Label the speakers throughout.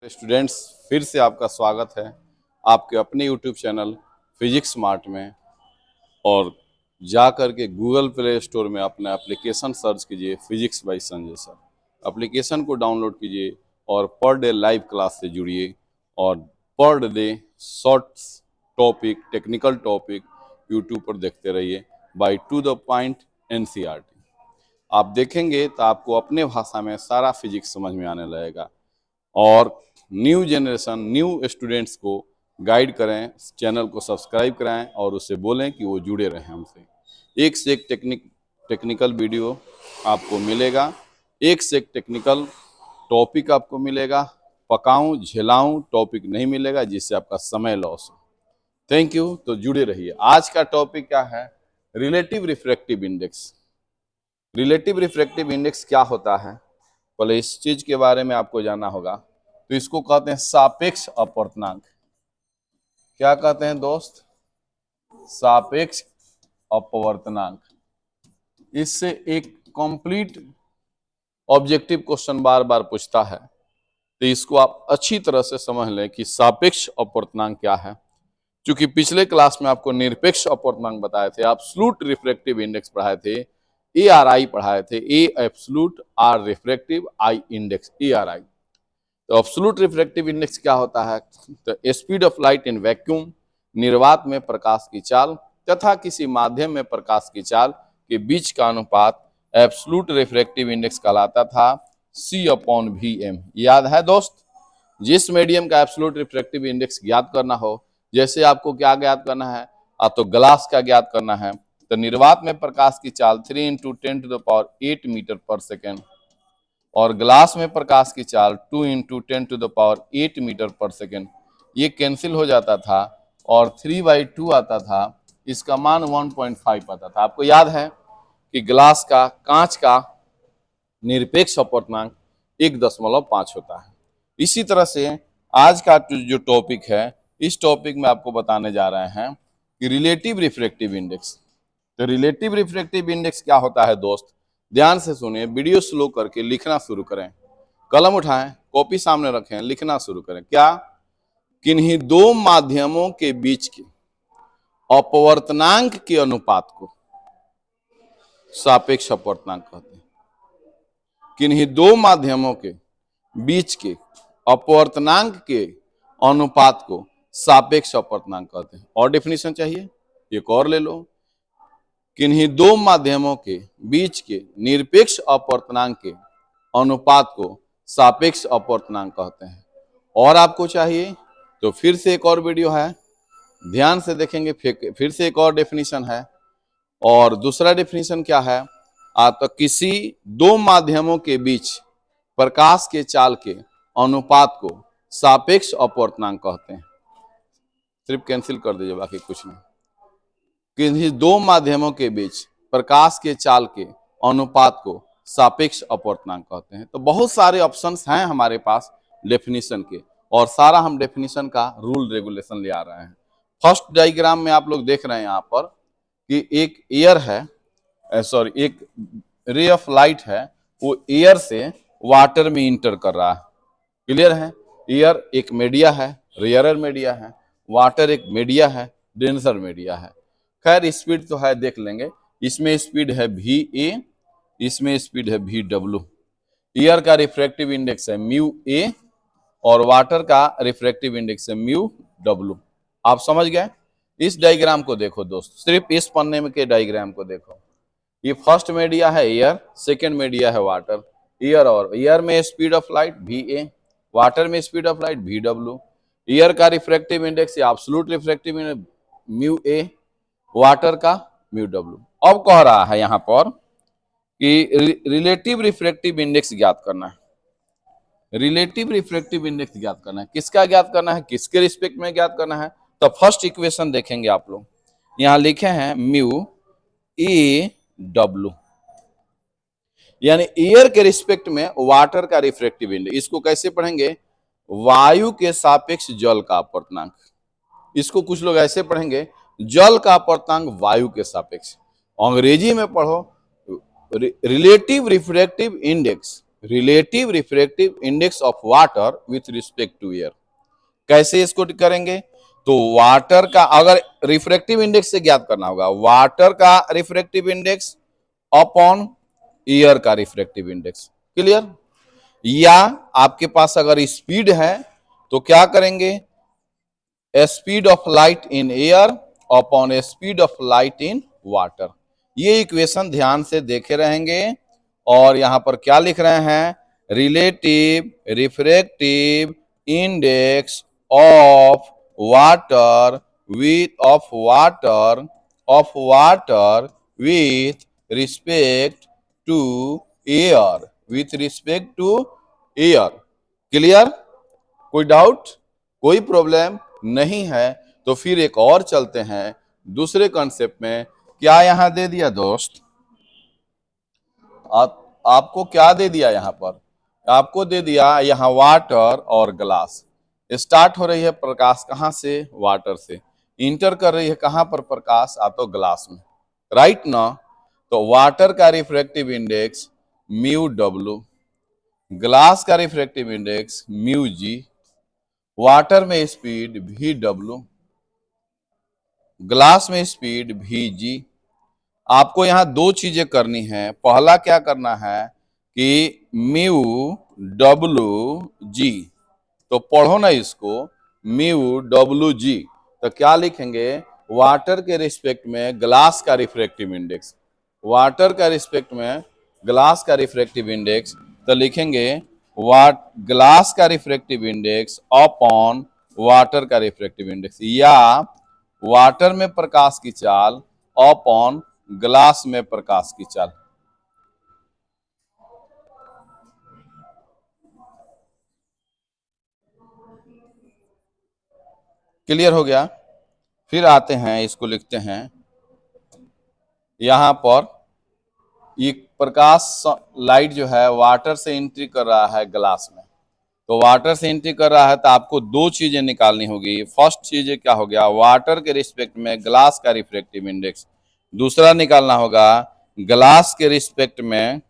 Speaker 1: Students, फिर से आपका स्वागत है आपके अपने यूट्यूब चैनल फिजिक्स स्मार्ट में। और जा कर के गूगल प्ले स्टोर में अपना एप्लीकेशन सर्च कीजिए physics bye Sanjay sir. Application को डाउनलोड कीजिए और पर डे लाइव क्लास से जुड़िए और per day shorts topic, technical topic YouTube पर देखते रहिए by two the point NCERT. आप देखेंगे तो आपको अपने भाषा में सारा फिजिक्स समझ में आने लगेगा और न्यू जनरेशन, न्यू स्टूडेंट्स को गाइड करें, चैनल को सब्सक्राइब कराएं और उससे बोलें कि वो जुड़े रहें हमसे। एक से एक टेक्निकल वीडियो आपको मिलेगा, एक से एक टेक्निकल टॉपिक आपको मिलेगा। पकाऊं झेलाऊं टॉपिक नहीं मिलेगा जिससे आपका समय लॉस हो। Thank you. तो जुड़े रहिए। आज का टॉपिक क्या है? Relative refractive index. Relative refractive index क्या होता है, पहले इस चीज के बारे में आपको जानना होगा। तो इसको कहते हैं सापेक्ष अपवर्तनांक। क्या कहते हैं दोस्त? सापेक्ष अपवर्तनांक। इससे एक कंप्लीट ऑब्जेक्टिव क्वेश्चन बार बार पूछता है, तो इसको आप अच्छी तरह से समझ लें कि सापेक्ष अपवर्तनांक क्या है। क्योंकि पिछले क्लास में आपको निरपेक्ष अपवर्तनांक बताए थे, एब्सोल्यूट रिफ्रैक्टिव इंडेक्स पढ़ाए थे, ARI पढ़ाए थे, A absolute, R refractive, I index, ARI। तो एब्सोल्यूट रिफ्रैक्टिव इंडेक्स क्या होता है? तो speed of light in vacuum, निर्वात में प्रकाश की चाल तथा किसी माध्यम में प्रकाश की चाल के बीच का अनुपात एब्सोल्यूट रिफ्रैक्टिव इंडेक्स कहलाता था, C/VM। याद है दोस्त? जिस मीडियम का एब्सोल्यूट रिफ्रैक्टिव इंडेक्स ज्ञात करना हो, जैसे आपको क्या ज्ञात करना है, तो ग्लास का ज्ञात करना है, तो निर्वात में प्रकाश की चाल 3 × 10⁸ मीटर पर सेकेंड और ग्लास में प्रकाश की चाल 2 × 10⁸ मीटर पर सेकेंड। ये कैंसिल हो जाता था और 3/2 आता था, इसका मान 1.5 आता था। आपको याद है कि ग्लास का, कांच का निरपेक्ष अपवर्तनांक 1.5 होता है। इसी तरह से आज का जो टॉपिक है, इस टॉपिक में आपको बताने जा रहे हैं कि रिलेटिव रिफ्रैक्टिव इंडेक्स। तो रिलेटिव रिफ्रैक्टिव इंडेक्स क्या होता है दोस्त? ध्यान से सुनिए, वीडियो स्लो करके लिखना शुरू करें। कलम उठाएं, कॉपी सामने रखें, लिखना शुरू करें। क्या? किन्हीं दो माध्यमों के बीच के अपवर्तनांक के अनुपात को सापेक्ष अपवर्तनांक कहते हैं। किन्हीं दो माध्यमों के बीच के अपवर्तनांक के अनुपात को सापेक्ष अपवर्तनांक कहते हैं। और डेफिनेशन चाहिए? एक और ले लो। किन्हीं दो माध्यमों के बीच के निरपेक्ष अपवर्तनांक के अनुपात को सापेक्ष अपवर्तनांक कहते हैं। और आपको चाहिए तो फिर से एक और वीडियो है, ध्यान से देखेंगे। फिर से एक और डेफिनेशन है। और दूसरा डेफिनेशन क्या है? तो किसी दो माध्यमों के बीच प्रकाश के चाल के अनुपात को सापेक्ष अपवर्तनांक कहते हैं। सिर्फ कैंसिल कर दीजिए, बाकी कुछ नहीं। किन्हीं दो माध्यमों के बीच प्रकाश के चाल के अनुपात को सापेक्ष अपवर्तनांक कहते हैं। तो बहुत सारे ऑप्शंस हैं हमारे पास डेफिनेशन के, और सारा हम डेफिनेशन का रूल रेगुलेशन ले आ रहे हैं। फर्स्ट डायग्राम में आप लोग देख रहे हैं यहाँ पर कि एक एयर है, एक रे ऑफ लाइट है, वो एयर से वाटर में इंटर कर रहा है। क्लियर है? एयर एक मीडिया है, रेयरर मीडिया है, वाटर एक मीडिया है, डेंसर मीडिया है। खैर स्पीड तो है, देख लेंगे। इसमें स्पीड है VA, इसमें स्पीड है VW। एयर का रिफ्रैक्टिव इंडेक्स है μA और वाटर का रिफ्रैक्टिव इंडेक्स है μW। आप समझ गए? इस डायग्राम को देखो दोस्त, सिर्फ इस पन्ने में के डायग्राम को देखो। ये फर्स्ट मीडिया है एयर, सेकेंड मीडिया है वाटर। एयर और एयर में speed of light VA, water में speed of light VW। Air का रिफ्रैक्टिव इंडेक्स या absolute refractive index μA, water का μW। अब कह रहा है यहां पर कि रिलेटिव रिफ्रैक्टिव इंडेक्स ज्ञात करना है। रिलेटिव रिफ्रैक्टिव इंडेक्स ज्ञात करना है। किसका ज्ञात करना है? किसके रिस्पेक्ट में ज्ञात करना है? तो फर्स्ट इक्वेशन देखेंगे आप लोग, यहां लिखे हैं μAW, यानी एयर के रिस्पेक्ट में वाटर का रिफ्रैक्टिव इंडेक्स। इसको कैसे पढ़ेंगे? वायु के सापेक्ष जल का अपवर्तनांक। इसको कुछ लोग ऐसे पढ़ेंगे, जल का अपवर्तनांक वायु के सापेक्ष। अंग्रेजी में पढ़ो relative refractive index, relative refractive index of water with respect to air. कैसे इसको करेंगे? तो वाटर का अगर रिफ्रैक्टिव इंडेक्स से ज्ञात करना होगा, वाटर का रिफ्रैक्टिव इंडेक्स अपॉन एयर का रिफ्रैक्टिव इंडेक्स। क्लियर? या आपके पास अगर स्पीड है तो क्या करेंगे? Speed of light in air upon speed of light in water. ये इक्वेशन ध्यान से देखे रहेंगे और यहां पर क्या लिख रहे हैं? Relative refractive index of water water with respect to air, with respect to air. Clear? कोई डाउट, कोई प्रॉब्लम नहीं है? तो फिर एक और चलते हैं दूसरे कॉन्सेप्ट में। क्या यहां दे दिया दोस्त? आपको क्या दे दिया यहां पर? आपको दे दिया यहां वाटर और ग्लास। स्टार्ट हो रही है प्रकाश कहां से? वाटर से। इंटर कर रही है कहां पर प्रकाश? तो ग्लास में, राइट ना? तो वाटर का refractive index mu W, glass का refractive index mu G, water में स्पीड वी डब्ल्यू, ग्लास में स्पीड वी जी। आपको यहां दो चीजें करनी है। पहला क्या करना है कि म्यू डब्ल्यू जी, तो पढ़ो ना इसको, म्यू डब्ल्यू जी। तो क्या लिखेंगे? वाटर के रिस्पेक्ट में ग्लास का रिफ्रैक्टिव इंडेक्स, वाटर का रिस्पेक्ट में ग्लास का रिफ्रैक्टिव इंडेक्स, तो लिखेंगे वाट ग्लास का रिफ्रैक्टिव इंडेक्स अपॉन वाटर का रिफ्रैक्टिव इंडेक्स, या वाटर में प्रकाश की चाल अपॉन ग्लास में प्रकाश की चाल। क्लियर हो गया? फिर आते हैं, इसको लिखते हैं यहां पर। ये प्रकाश लाइट जो है वाटर से एंट्री कर रहा है ग्लास में, तो वाटर से एंट्री कर रहा है तो आपको दो चीजें निकालनी होगी। फर्स्ट चीज क्या हो गया? वाटर के रिस्पेक्ट में ग्लास का रिफ्रैक्टिव इंडेक्स। दूसरा निकालना होगा ग्लास के रिस्पेक्ट में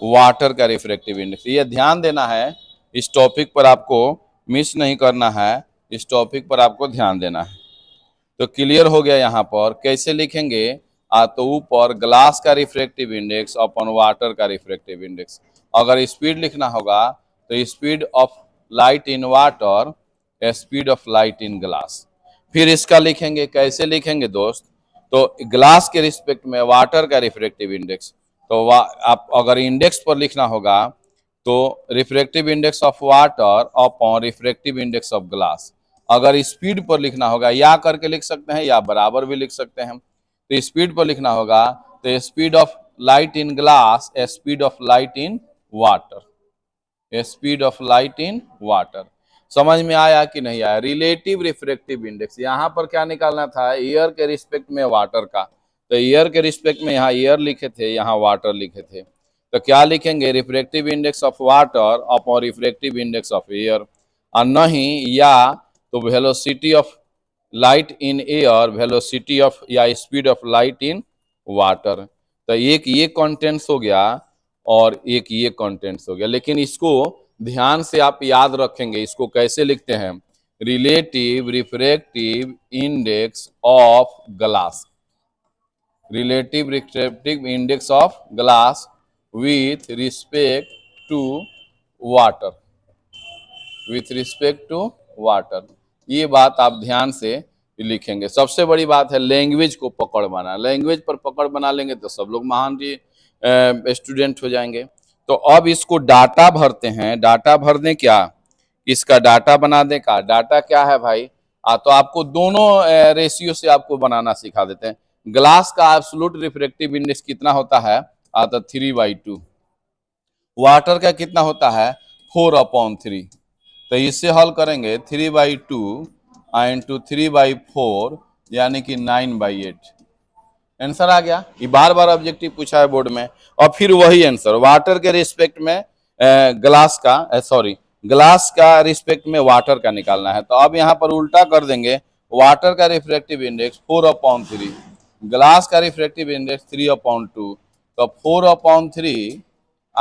Speaker 1: वाटर का रिफ्रैक्टिव इंडेक्स। ये ध्यान देना है, इस टॉपिक पर आपको मिस नहीं करना है, इस टॉपिक पर आपको ध्यान देना है। तो क्लियर हो गया? यहाँ पर कैसे लिखेंगे? तो ऊपर ग्लास का रिफ्रैक्टिव इंडेक्स अपॉन वाटर का रिफ्रैक्टिव इंडेक्स। अगर स्पीड लिखना होगा तो speed of light in water, speed of light in glass. फिर इसका लिखेंगे, कैसे लिखेंगे दोस्त? तो ग्लास के रिस्पेक्ट में वाटर का रिफ्रैक्टिव इंडेक्स, तो आप अगर इंडेक्स पर लिखना होगा तो refractive index of water upon refractive index of glass. अगर स्पीड पर लिखना होगा या करके लिख सकते हैं या बराबर भी लिख सकते हैं। तो स्पीड पर लिखना होगा तो speed of light in glass, speed of light in water, speed of light in water. समझ में आया कि नहीं आया? रिलेटिव रिफ्रैक्टिव इंडेक्स, यहां पर क्या निकालना था? एयर के रिस्पेक्ट में वाटर का। तो एयर के रिस्पेक्ट में यहाँ एयर लिखे थे, यहाँ वाटर लिखे थे, तो क्या लिखेंगे? Refractive index of water upon refractive index of air. और नहीं या तो velocity of light in air, velocity of या speed of light in water. तो एक ये कंटेंट्स हो गया और एक ये कंटेंट्स हो गया, लेकिन इसको ध्यान से आप याद रखेंगे। इसको कैसे लिखते हैं? Relative refractive index of glass, relative refractive index of glass with respect to water, with respect to water. ये बात आप ध्यान से लिखेंगे। सबसे बड़ी बात है लैंग्वेज को पकड़ बना, लैंग्वेज पर पकड़ बना लेंगे तो सब लोग महान स्टूडेंट हो जाएंगे। तो अब इसको डाटा भरते हैं। डाटा भर दें क्या? इसका डाटा बना दें का? डाटा क्या है भाई? तो आपको दोनों रेशियो से आपको बनाना सिखा देते हैं। ग्लास का एब्सोल्यूट रिफ्रैक्टिव इंडेक्स कितना होता है? तो 3/2। वाटर का कितना होता है? 4/3। तो इससे हल करेंगे 3/2 इंटू 3/4 यानी कि 9/8। आंसर आ गया। ये बार बार ऑब्जेक्टिव पूछा है बोर्ड में। और फिर वही आंसर वाटर के रिस्पेक्ट में ग्लास का, सॉरी ग्लास का रिस्पेक्ट में वाटर का निकालना है। तो अब यहाँ पर उल्टा कर देंगे। वाटर का रिफ्रैक्टिव इंडेक्स 4/3, ग्लास का रिफ्रैक्टिव इंडेक्स 3/2, तो 4/3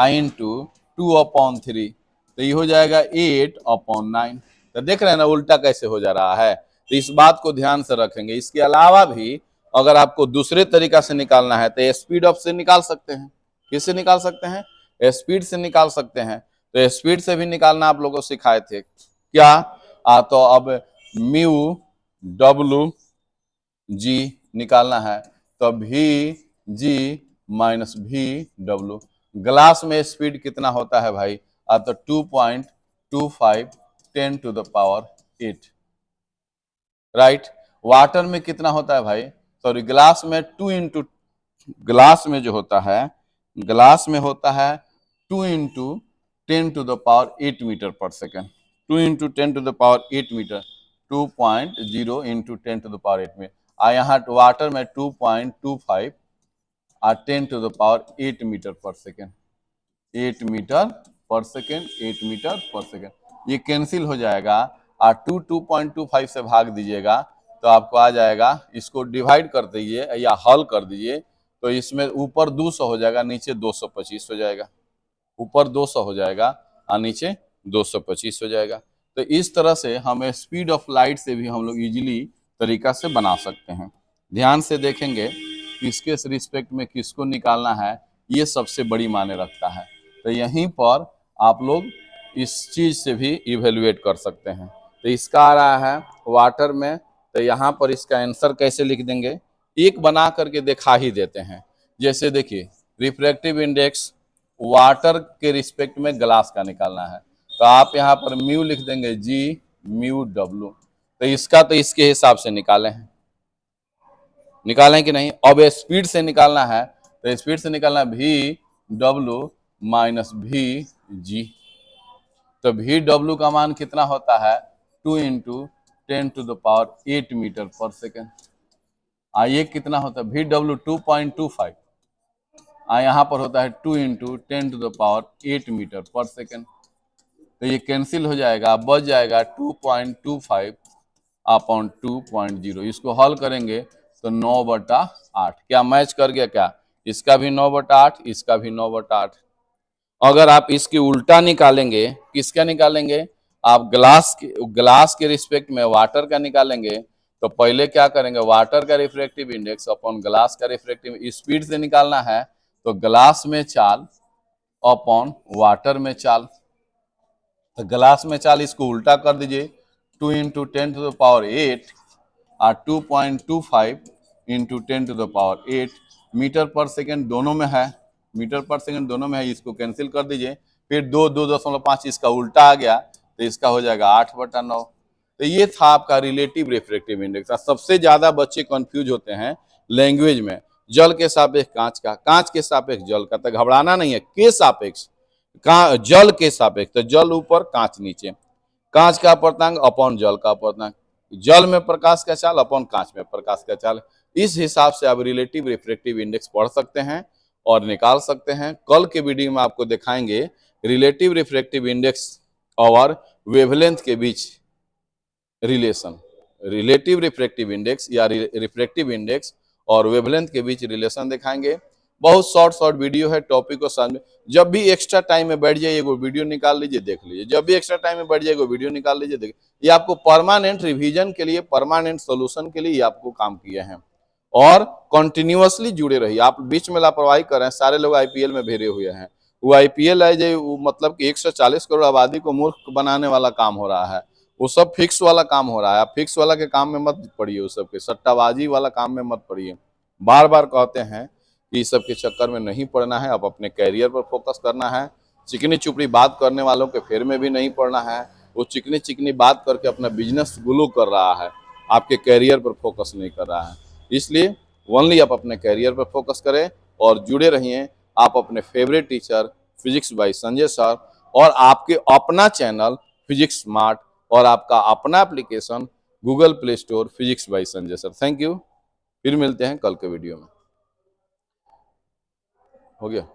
Speaker 1: इंटू 2/3, तो ये हो जाएगा 8/9। तो देख रहे हैं ना उल्टा कैसे हो जा रहा है। तो इस बात को ध्यान से रखेंगे। इसके अलावा भी अगर आपको दूसरे तरीका से निकालना है तो स्पीड ऑफ से निकाल सकते हैं। किससे निकाल सकते हैं? स्पीड से निकाल सकते हैं। तो स्पीड से भी निकालना आप लोगों को सिखाए थे क्या? तो अब म्यू डब्लू जी निकालना है, तो भी जी माइनस भी डब्लू। ग्लास में स्पीड कितना होता है भाई? तो 2.25 10⁸ राइट। वाटर में कितना होता है भाई? सॉरी, ग्लास में ग्लास में जो होता है, ग्लास में होता है 2 × 10⁸ मीटर/सेकेंड। 2 × 10⁸ मीटर, 2.0 × 10⁸ में। यहाँ वाटर में 2.25 और 10⁸ मीटर/सेकेंड। 8 मीटर/सेकेंड, 8 मीटर/सेकेंड। ये कैंसिल हो जाएगा और 2.25 से भाग दीजिएगा तो आपको आ जाएगा। इसको डिवाइड कर दीजिए या हल कर दीजिए तो इसमें ऊपर 200 हो जाएगा, नीचे 225 हो जाएगा। ऊपर 200 हो जाएगा और नीचे 225 हो जाएगा। तो इस तरह से हम स्पीड ऑफ लाइट से भी हम लोग इजीली तरीका से बना सकते हैं। ध्यान से देखेंगे किसके रिस्पेक्ट में किसको निकालना है, ये सबसे बड़ी मायने रखता है। तो यहीं पर आप लोग इस चीज से भी इवेल्युएट कर सकते हैं। तो इसका आ रहा है वाटर में, तो यहाँ पर इसका आंसर कैसे लिख देंगे? एक बना करके दिखा ही देते हैं। जैसे देखिए, रिफ्रैक्टिव इंडेक्स वाटर के रिस्पेक्ट में ग्लास का निकालना है, तो आप यहाँ पर म्यू लिख देंगे जी म्यू डब्लू। तो इसका तो इसके हिसाब से निकालें हैं, निकालें कि नहीं? अब स्पीड से निकालना है, तो स्पीड से निकालना है भी डब्लू माइनस भी जी। तो भी डब्लू का मान कितना होता है? 2 × 10⁸ मीटर/सेकेंड। ये कितना होता है? भी डब्लू 2.25, यहाँ पर होता है 2 × 10⁸ मीटर/सेकेंड। तो ये कैंसिल हो जाएगा, बच जाएगा 2.25 अपॉन 2.0। इसको हल करेंगे तो 9/8। क्या मैच कर गया क्या? इसका भी 9/8, इसका भी 9/8। अगर आप इसकी उल्टा निकालेंगे, किसका निकालेंगे? आप ग्लास के रिस्पेक्ट में वाटर का निकालेंगे, तो पहले क्या करेंगे? वाटर का रिफ्रैक्टिव इंडेक्स अपॉन ग्लास का रिफ्रैक्टिव, स्पीड से निकालना है तो ग्लास में चाल अपॉन वाटर में चाल। तो ग्लास में चाल इसको उल्टा कर दीजिए, 2 × 10⁸ और 2.25 × 10⁸ मीटर/सेकेंड दोनों में है, मीटर/सेकेंड दोनों में है। इसको कैंसिल कर दीजिए, फिर 2.5 इसका उल्टा आ गया तो इसका हो जाएगा 8/9। तो ये था आपका रिलेटिव रिफ्रैक्टिव इंडेक्स। सबसे ज्यादा बच्चे कंफ्यूज होते हैं लैंग्वेज में, जल के सापेक्ष कांच का, कांच के सापेक्ष जल का। तो घबराना नहीं है, के सापेक्ष जल के सापेक्ष, तो जल ऊपर कांच नीचे, कांच का अपर्तांक अपॉन जल का अपर्तांक, जल में प्रकाश का चाल अपॉन कांच में प्रकाश का चाल। इस हिसाब से आप रिलेटिव रिफ्रैक्टिव इंडेक्स पढ़ सकते हैं और निकाल सकते हैं। कल के वीडियो में आपको दिखाएंगे रिलेटिव रिफ्रैक्टिव इंडेक्स और वेवलेंथ के बीच रिलेशन। रिलेटिव रिफ्रैक्टिव इंडेक्स या रिफ्रैक्टिव इंडेक्स और वेवलेंथ के बीच रिलेशन दिखाएंगे। बहुत शॉर्ट वीडियो है, टॉपिक को समझ। जब भी एक्स्ट्रा टाइम में बैठ जाइए, वीडियो निकाल लीजिए, देख लीजिए। जब भी एक्स्ट्रा टाइम में बैठ जाइए, वीडियो निकाल लीजिए, देख। ये आपको परमानेंट रिवीजन के लिए, परमानेंट सोल्यूशन के लिए ये आपको काम किए हैं। और कंटिन्यूअसली जुड़े रहिए। आप बीच में लापरवाही कर रहे हैं, सारे लोग आईपीएल में भेरे हुए हैं। वो आईपीएल है जो मतलब कि 140 करोड़ आबादी को मूर्ख बनाने वाला काम हो रहा है। वो सब फिक्स वाला काम हो रहा है। आप फिक्स वाला के काम में मत पड़िए, उस सब के सट्टाबाजी वाला काम में मत पड़िए। बार बार कहते हैं कि इस सब के चक्कर में नहीं पड़ना है। आप अपने कैरियर पर फोकस करना है। चिकनी चुपड़ी बात करने वालों के फेर में भी नहीं पड़ना है। वो चिकनी चिकनी बात करके अपना बिजनेस ग्लो कर रहा है, आपके कैरियर पर फोकस नहीं कर रहा है। इसलिए ओनली आप अपने कैरियर पर फोकस करें और जुड़े रहिए। आप अपने favourite teacher physics bye Sanjay sir और आपके अपना चैनल फिजिक्स स्मार्ट और आपका अपना application Google play store physics bye Sanjay sir. Thank you. फिर मिलते हैं कल के वीडियो में। हो गया।